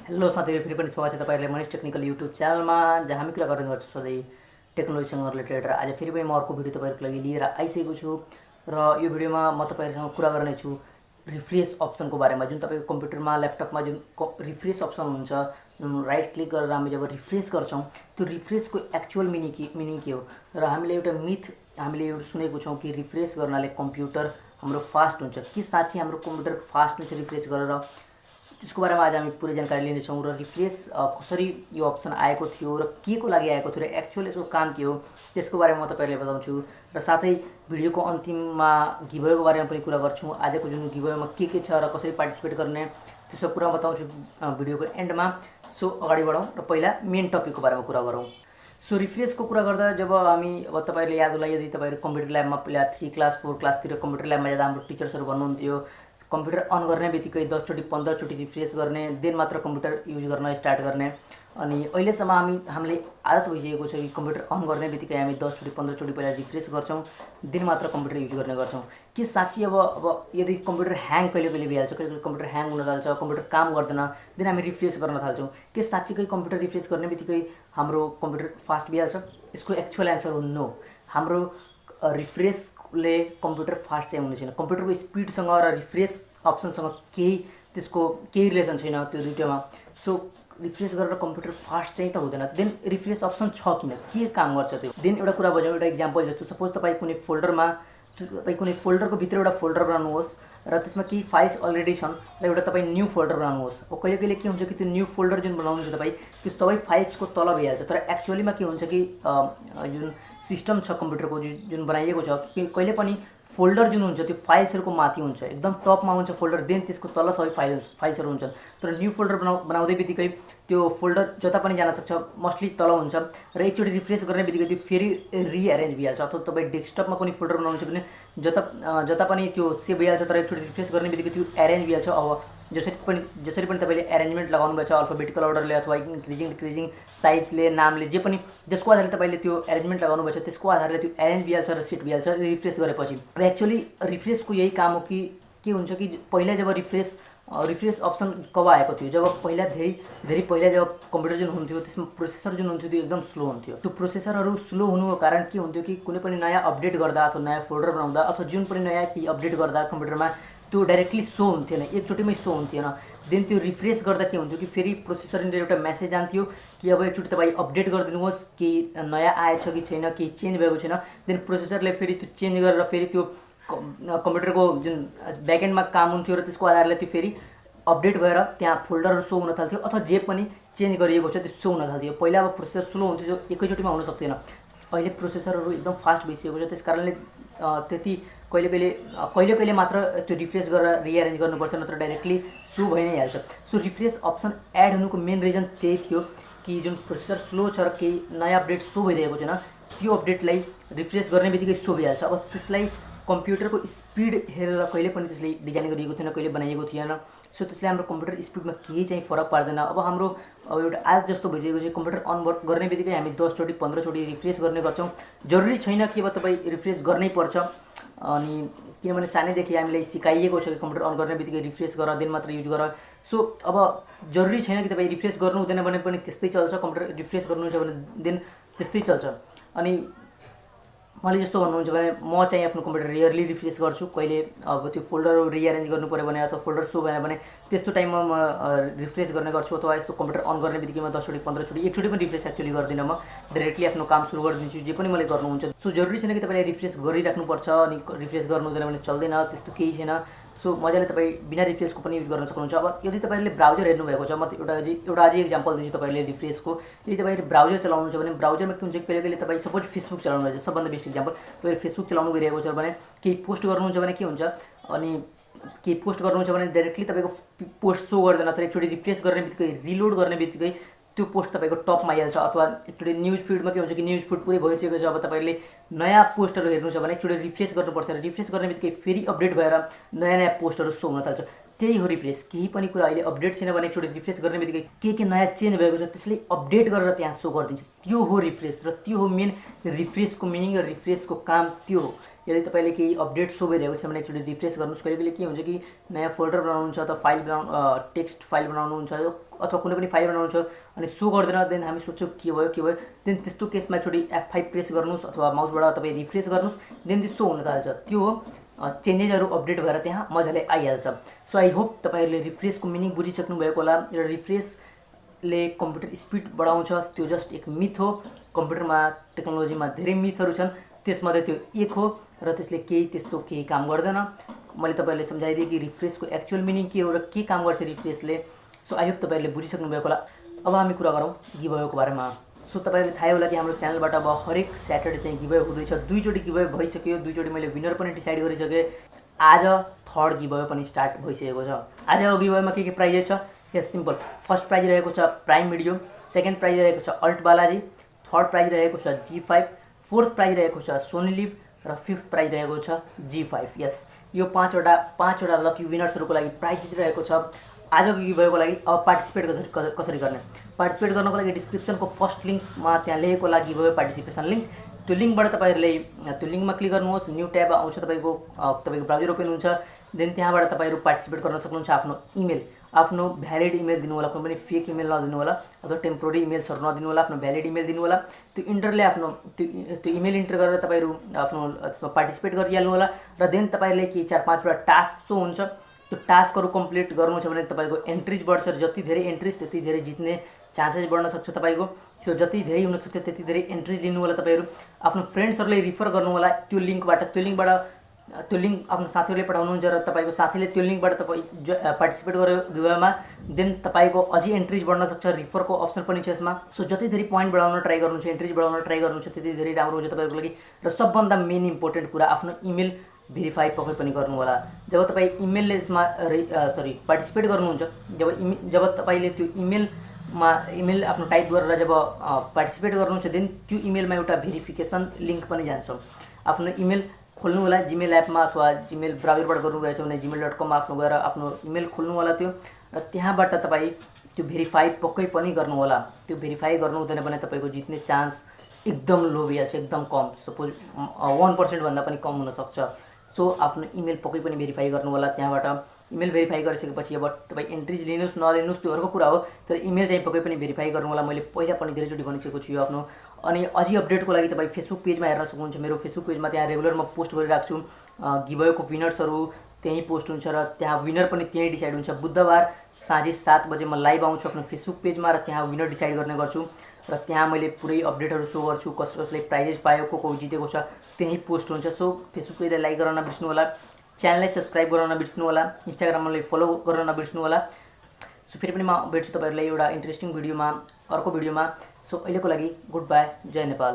Hello साथीहरु, फेरि पनि स्वागत छ तपाईहरुलाई मनिष टेक्निकल युट्युब च्यानलमा, जहाँ हामी कुरा गर्ने गर्छौँ सधैँ टेक्नोलोजीसँग रिलेटेड। र आज फेरि पनि म अर्को भिडियो तपाईहरुको लागि लिएर आइसकेको छु। र यो भिडियोमा म तपाईहरुसँग कुरा गर्नेछु रिफ्रेस अप्सनको बारेमा। जुन तपाईको कम्प्युटरमा ल्यापटपमा जुन रिफ्रेस अप्सन हुन्छ, जुन राइट क्लिक गरेर हामी जब रिफ्रेस गर्छौँ, त्यो रिफ्रेसको एक्चुअल मिनिङ के हो। र हामीले एउटा मिथ हामीले एउटा सुनेको छौँ कि रिफ्रेस गर्नाले कम्प्युटर हाम्रो फास्ट हुन्छ। के साँच्चै हाम्रो कम्प्युटर फास्ट हुन्छ रिफ्रेस गरेर? त्यसको बारेमा आज हामी पुरै जानकारी लिनेछौँ। र रिफ्रेस कसरी यो अप्सन आएको थियो र के को लागि आएको थियो र एक्चुअल यसको काम के हो, त्यसको बारेमा म तपाईहरुलाई बताउँछु। र साथै भिडियोको अन्तिममा गिभअवेको बारेमा पनि कुरा गर्छौँ। आजको जुन गिभअवेमा के छ र कसरी पार्टिसिपेट गर्ने, त्यो सब कुरा बताउँछु भिडियोको एन्डमा। सो अगाडि बढौँ र पहिला मेन टपिकको बारेमा कुरा गरौँ। सो रिफ्रेसको कुरा गर्दा जब हामी तपाईहरुले याद होला, यदि तपाईहरु कम्प्युटर ल्याबमा पहिला 3 क्लास 4 क्लासतिर कम्प्युटर ल्याबमा जाँदा हाम्रो टिचर्सहरु भन्नुहुन्थ्यो कम्प्युटर अन गर्ने बित्तिकै 10 चोटि 15 चोटि रिफ्रेस गर्ने, देन मात्र कम्प्युटर युज गर्न स्टार्ट गर्ने। अनि अहिलेसम्म हामीले आदत भइसकेको छ कि कम्प्युटर अन गर्ने बित्तिकै हामी 10 चोटि 15 चोटि पहिला रिफ्रेस गर्छौँ, देन मात्र कम्प्युटर युज गर्ने गर्छौँ। के साँच्चै अब यदि कम्प्युटर ह्याङ कहिले कहिले भइहाल्छ, कहिले कहिले कम्प्युटर ह्याङ हुन थाल्छ, कम्प्युटर काम गर्दैन, देन हामी रिफ्रेस गर्न थाल्छौँ, के साँच्चै कम्प्युटर रिफ्रेस गर्ने बित्तिकै हाम्रो कम्प्युटर फास्ट भइहाल्छ? यसको एक्चुअल एन्सर हो नो। हाम्रो रिफ्रेसले कम्प्युटर फास्ट चाहिँ हुने छैन। कम्प्युटरको स्पिडसँग र रिफ्रेस अप्सनसँग त्यसको केही रिलेसन छैन त्यो दुईटामा। सो रिफ्रेस गरेर कम्प्युटर फास्ट चाहिँ त हुँदैन। देन रिफ्रेस अप्सन छ किन, के काम गर्छ त्यो? देन एउटा कुरा बुझौँ, एउटा इक्जाम्पल जस्तो सपोज तपाईँ कुनै फोल्डरको भित्र एउटा फोल्डर बनाउनुहोस् र त्यसमा केही फाइल्स अलरेडी छन् र एउटा तपाईँ न्यू फोल्डर बनाउनुहोस्। कहिले कहिले के हुन्छ कि त्यो न्यू फोल्डर जुन बनाउनुहुन्छ तपाईँ, त्यो सबै फाइल्सको तल भइहाल्छ। तर एक्चुअलीमा के हुन्छ कि जुन सिस्टम छ कम्प्युटरको जुन बनाइएको छ, कहिले पनि फोल्डर जुन हुन्छ त्यो फाइल्सहरुको माथि हुन्छ, एकदम टपमा हुन्छ फोल्डर, देन त्यसको तल सबै फाइल्सहरु हुन्छन्। तर न्यू फोल्डर बनाउँदै बित्तिकै त्यो फोल्डर जता पनि जान सक्छ, मोस्टली तल हुन्छ र एकचोटि रिफ्रेस गर्ने बित्तिकै त्यो फेरि रिएरेन्ज भइहाल्छ। अथवा तपाईँ डेस्कटपमा कुनै फोल्डर बनाउनुहुन्छ भने जता पनि त्यो सेभ भइहाल्छ, तर एकचोटि रिफ्रेस गर्ने बित्तिकै त्यो एरेन्ज भइहाल्छ। अब जसरी पनि तपाईँले एरेन्जमेन्ट लगाउनुभएको छ, अल्फाबेटिकल अर्डरले अथवा डिक्रिजिङ साइजले, नामले, जे पनि जसको आधारले तपाईँले त्यो एरेन्जमेन्ट लगाउनु भएको छ, त्यसको आधारले त्यो एरेन्ज भइहाल्छ र सेट भइहाल्छ रिफ्रेस गरेपछि। अब एक्चुअली रिफ्रेसको यही काम हो कि के हुन्छ कि पहिला जब रिफ्रेस अप्सन कब आएको थियो, जब पहिला धेरै पहिला जब कम्प्युटर जुन हुन्थ्यो त्यसमा प्रोसेसर जुन हुन्थ्यो त्यो एकदम स्लो हुन्थ्यो। त्यो प्रोसेसरहरू स्लो हुनुको कारण के हुन्थ्यो कि कुनै पनि नयाँ अपडेट गर्दा अथवा नयाँ फोल्डर बनाउँदा अथवा जुन पनि नयाँ केही अपडेट गर्दा कम्प्युटरमा त्यो डाइरेक्टली सो हुन्थेन, एकचोटिमै सो हुन्थेन। देन त्यो रिफ्रेस गर्दा के हुन्थ्यो कि फेरि प्रोसेसरले एउटा मेसेज जान्थ्यो कि अब एकचोटि तपाईँ अपडेट गरिदिनुहोस्, केही नयाँ आएछ कि छैन, केही चेन्ज भएको छैन। देन प्रोसेसरले फेरि त्यो चेन्ज गरेर फेरि त्यो कम्प्युटरको जुन ब्याकएन्डमा काम हुन्थ्यो र त्यसको आधारले त्यो फेरि अपडेट भएर त्यहाँ फोल्डरहरू सो हुन थाल्थ्यो अथवा जे पनि चेन्ज गरिएको छ त्यो सो हुन थाल्थ्यो। पहिला अब प्रोसेसर स्लो हुन्थ्यो जो एकैचोटिमा हुन सक्दैन। अहिले प्रोसेसरहरू एकदम फास्ट भइसकेको छ, त्यस कारणले त्यति कहिले कहिले मात्र त्यो रिफ्रेस गरेर रिएरेन्ज गर्नुपर्छ, नत्र डाइरेक्टली सो भइ नै हाल्छ। सो रिफ्रेस अप्सन एड हुनुको मेन रिजन त्यही थियो कि जुन प्रोसेसर स्लो छ र केही नयाँ अपडेट सो भइरहेको छैन, त्यो अपडेटलाई रिफ्रेस गर्ने बित्तिकै सो भइहाल्छ। अब त्यसलाई कम्प्युटरको स्पिड हेरेर कहिले पनि त्यसले डिजाइन गरिएको थिएन, कहिले बनाइएको थिएन। सो त्यसले हाम्रो कम्प्युटर स्पिडमा केही चाहिँ फरक पार्दैन। अब हाम्रो एउटा आज जस्तो भइसकेको छ, कम्प्युटर अन गर्ने बित्तिकै हामी 10 चोटि 15 चोटि रिफ्रेस गर्ने गर्छौँ। जरुरी छैन कि अब तपाईँ रिफ्रेस गर्नै पर्छ, अनि किनभने सानैदेखि हामीलाई सिकाइएको छ कि कम्प्युटर अन गर्ने बित्तिकै रिफ्रेस गर, देन मात्र युज गर। सो अब जरुरी छैन कि तपाईँ रिफ्रेस गर्नु हुँदैन भने पनि त्यस्तै चल्छ, कम्प्युटर रिफ्रेस गर्नुहुन्छ भने देन त्यस्तै चल्छ। अनि मैले जस्तो भन्नुहुन्छ भने म चाहिँ आफ्नो कम्प्युटर रेयरली रिफ्रेस गर्छु। कहिले अब त्यो फोल्डरहरू रिएरेन्ज गर्नु पऱ्यो भने अथवा फोल्डर सो भएन भने त्यस्तो टाइममा म रिफ्रेस गर्ने गर्छु। अथवा यस्तो कम्प्युटर अन गर्ने बित्तिकै म 10 चोटि 15 चोटि एकचोटि पनि रिफ्रेस एक्चुअली गर्दिनँ, म डाइरेक्टली आफ्नो काम सुरु गरिदिन्छु, जे पनि मैले गर्नुहुन्छ। सो जरुरी छैन कि तपाईँले रिफ्रेस गरिराख्नुपर्छ, अनि रिफ्रेस गर्नु हुँदैन भने चल्दैन, त्यस्तो केही छैन। सो मजाले तपाईँ बिना रिफ्रेसको पनि युज गर्न सक्नुहुन्छ। अब यदि तपाईँले ब्राउजर हेर्नुभएको छ, म एउटा अझै इक्जाम्पल दिन्छु तपाईँले रिफ्रेसको। यदि तपाईँले ब्राउजर चलाउनुहुन्छ भने ब्राउजरमा के हुन्छ, कहिले कहिले तपाईँ सपोज फेसबुक चलाउनु भएको छ, सबभन्दा बेस्ट इक्जाम्पल, तपाईँले फेसबुक चलाउनु गइरहेको छ भने केही पोस्ट गर्नुहुन्छ भने के हुन्छ, अनि केही पोस्ट गर्नुहुन्छ भने डाइरेक्टली तपाईँको पोस्ट सो गर्दैन। तर एकचोटि रिफ्रेस गर्ने बित्तिकै रिलोड गर्ने बित्तिकै त्यो पोस्ट तपाईँको टपमा आइहाल्छ। अथवा एकचोटि न्युज फिडमा के हुन्छ कि न्युज फिड पुरै भइसकेको छ, अब तपाईँले नयाँ पोस्टहरू हेर्नु छ भने एकचोटि रिफ्रेस गर्नुपर्छ। रिफ्रेस गर्ने बित्तिकै फेरि अपडेट भएर नयाँ पोस्टहरू सो हुन थाल्छ। त्यही हो रिफ्रेस। केही पनि कुरा अहिले अपडेट छैन भने एकचोटि रिफ्रेस गर्ने बित्तिकै के नयाँ चेन्ज भएको छ त्यसले अपडेट गरेर त्यहाँ सो गरिदिन्छ। त्यो हो रिफ्रेस र त्यो हो मेन रिफ्रेसको मिनिङ र रिफ्रेसको काम त्यो हो। यदि तपाईँले केही अपडेट सो भइरहेको छ भने एकचोटि रिफ्रेस गर्नुहोस्। कहिले कहिले के हुन्छ कि नयाँ फोल्डर बनाउनुहुन्छ अथवा फाइल टेक्स्ट फाइल बनाउनुहुन्छ अथवा कुनै पनि फाइल बनाउनुहुन्छ अनि सो गर्दैन, देन हामी सोच्छौँ के भयो, देन त्यस्तो केसमा एकचोटि F5 प्रेस गर्नुहोस् अथवा माउसबाट तपाईँ रिफ्रेस गर्नुहोस्, देन त्यो सो हुन थाल्छ। त्यो हो चेन्जेसहरू अपडेट भएर त्यहाँ मजाले आइहाल्छ। सो आई होप तपाईँहरूले रिफ्रेसको मिनिङ बुझिसक्नु भएको होला। र रिफ्रेसले कम्प्युटर स्पिड बढाउँछ त्यो जस्ट एक मिथ हो। कम्प्युटरमा टेक्नोलोजीमा धेरै मिथहरू छन्, त्यसमध्ये त्यो एक हो र त्यसले केही काम गर्दैन। मैले तपाईँहरूले सम्झाइदिएँ कि रिफ्रेसको एक्चुअल मिनिङ के हो र के काम गर्छ रिफ्रेसले। सो आई होप तपाईँहरूले बुझिसक्नु भएको होला। अब हामी कुरा गरौँ गिभअवेको बारेमा। सो तपाईँहरूले थाहै होला कि हाम्रो च्यानलबाट अब हरेक स्याटरडे चाहिँ गिभअवे हुँदैछ। 2 चोटि गिभअवे भइसक्यो, 2 चोटि मैले विनर पनि डिसाइड गरिसकेँ। आज थर्ड गिभअवे पनि स्टार्ट भइसकेको छ। आजको गिभअवेमा के प्राइजेस छ? यस सिम्पल। फर्स्ट प्राइज रहेको छ प्राइम भिडियो, सेकेन्ड प्राइज रहेको छ अल्ट बालाजी, थर्ड प्राइज रहेको छ G5, फोर्थ प्राइज रहेको छ सोनी लिभ र फिफ्थ प्राइज रहेको छ G5। यस, यो पाँचवटा लकी विनर्सहरूको लागि प्राइज रहेको छ आजको गिभअवेको लागि। अब पार्टिसिपेट कसरी गर्ने? पार्टिसिपेट गर्नको लागि डिस्क्रिप्सनको फर्स्ट लिङ्कमा त्यहाँ लेखेको होला गिभअवे पार्टिसिपेसन लिङ्क। त्यो लिङ्कबाट तपाईँहरूले त्यो लिङ्कमा क्लिक गर्नुहोस्, न्यू ट्याब आउँछ, तपाईँको ब्राउजर ओपन हुन्छ, देन त्यहाँबाट तपाईँहरू पार्टिसिपेट गर्न सक्नुहुन्छ। आफ्नो भ्यालिड इमेल दिनु होला, कुनै पनि फेक इमेल नदिनु होला अथवा टेम्पोररी इमेल्सहरू नदिनु होला, आफ्नो भ्यालिड इमेल दिनु होला। त्यो इन्टरले त्यो इमेल इन्टर गरेर तपाईँहरू आफ्नो पार्टिसिपेट गरिहाल्नु होला। र देन तपाईँहरूले केही 4-5वटा टास्क सो हुन्छ, त्यो टास्कहरू कम्प्लिट गर्नु छ भने तपाईँको एन्ट्रिज बढ्छ। जति धेरै एन्ट्रिज त्यति धेरै जित्ने चान्सेस बढ्न सक्छ तपाईँको। त्यो जति धेरै हुन सक्छ त्यति धेरै एन्ट्रिज लिनु होला। तपाईँहरू आफ्नो फ्रेन्ड्सहरूलाई रिफर गर्नु होला त्यो लिङ्कबाट। त्यो लिङ्क आफ्नो साथीहरूले पठाउनुहुन्छ र तपाईँको साथीले त्यो लिङ्कबाट तपाईँ पार्टिसिपेट गर्यो गिभअवेमा, देन तपाईँको अझै एन्ट्रिज बढ्न सक्छ। रिफरको अप्सन पनि छ यसमा। सो जति धेरै पोइन्ट बढाउन ट्राई गर्नुहुन्छ, एन्ट्रिज बढाउन ट्राई गर्नुहुन्छ, त्यति धेरै राम्रो हुन्छ तपाईँको लागि। र सबभन्दा मेन इम्पोर्टेन्ट कुरा, आफ्नो इमेल भेरिफाई पक्कै पनि गर्नु होला। जब तपाईँ इमेलले यसमा पार्टिसिपेट गर्नुहुन्छ, जब तपाईँले त्यो इमेल आफ्नो टाइप गरेर जब पार्टिसिपेट गर्नुहुन्छ, देन त्यो इमेलमा एउटा भेरिफिकेसन लिङ्क पनि जान्छ। आफ्नो इमेल खोल्नु होला जीमेल एपमा अथवा जीमेल ब्राउजरबाट गर्नुभएछ भने gmail.com आफ्नो गएर आफ्नो इमेल खोल्नु होला त्यो, र त्यहाँबाट तपाईँ त्यो भेरिफाई पक्कै पनि गर्नु होला। त्यो भेरिफाई गर्नु हुँदैन भने तपाईँको जित्ने चान्स एकदम लो भइहाल्छ, एकदम कम, सपोज 1% भन्दा पनि कम हुनसक्छ। सो आफ्नो इमेल पक्कै पनि भेरिफाई गर्नु होला। त्यहाँबाट इमेल भेरिफाई गरिसकेपछि अब तपाईँ एन्ट्रिज लिनुहोस् नलिनुहोस् त्यो अर्को कुरा हो, तर इमेल चाहिँ पक्कै पनि भेरिफाई गर्नु होला। मैले पहिला पनि धेरैचोटि भनिसकेको छु यो आफ्नो। अनि अझै अपडेटको लागि तपाईँ फेसबुक पेजमा हेर्न सक्नुहुन्छ। मेरो फेसबुक पेजमा त्यहाँ रेगुलर म पोस्ट गरिरहेको छु। गिभअवेको विनर्सहरू त्यहीँ पोस्ट हुन्छ र त्यहाँ विनर पनि त्यहीँ डिसाइड हुन्छ। बुधबार साँझे 7 बजे म लाइभ आउँछु आफ्नो फेसबुक पेजमा र त्यहाँ विनर डिसाइड गर्ने गर्छु। र त्यहाँ मैले पुरै अपडेटहरू सो गर्छु, कसले प्राइजेस पायो, को जितेको छ, त्यहीँ पोस्ट हुन्छ। सो फेसबुक पेजलाई लाइक गर्न नबिर्स्नु होला, च्यानललाई सब्सक्राइब गर्न नबिर्स्नु होला, इन्स्टाग्रामलाई फलो गर्न नबिर्स्नु होला। सो फेरि पनि म भेट्छु तपाईँहरूलाई एउटा इन्ट्रेस्टिङ भिडियोमा, अर्को भिडियोमा। सो अहिलेको लागि गुड बाई, जय नेपाल।